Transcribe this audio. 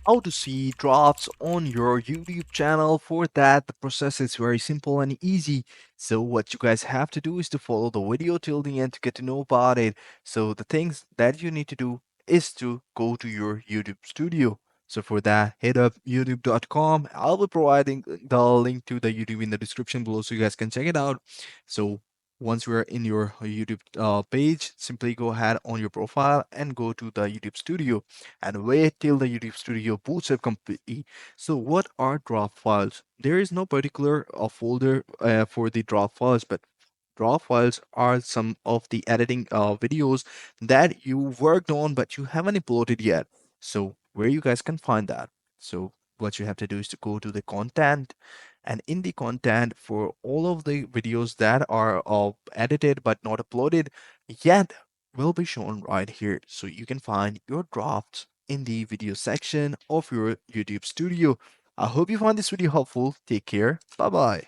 how to see drafts on your YouTube channel. For that, the process is very simple and easy. So what you guys have to do is to follow the video till the end to get to know about it. So the things that you need to do is to go to your YouTube studio. So for that, hit up youtube.com. I'll be providing the link to the YouTube in the description below so you guys can check it out. So once you're in your YouTube page, simply go ahead on your profile and go to the YouTube studio and wait till the YouTube Studio boots up completely. So what are draft files? There is no particular folder for the draft files, but draft files are some of the editing videos that you worked on but you haven't uploaded yet. So where you guys can find that? So what you have to do is to go to the content, and in the content for all of the videos that are edited but not uploaded yet will be shown right here. So you can find your drafts in the video section of your YouTube studio. I hope you find this video helpful. Take care. Bye bye.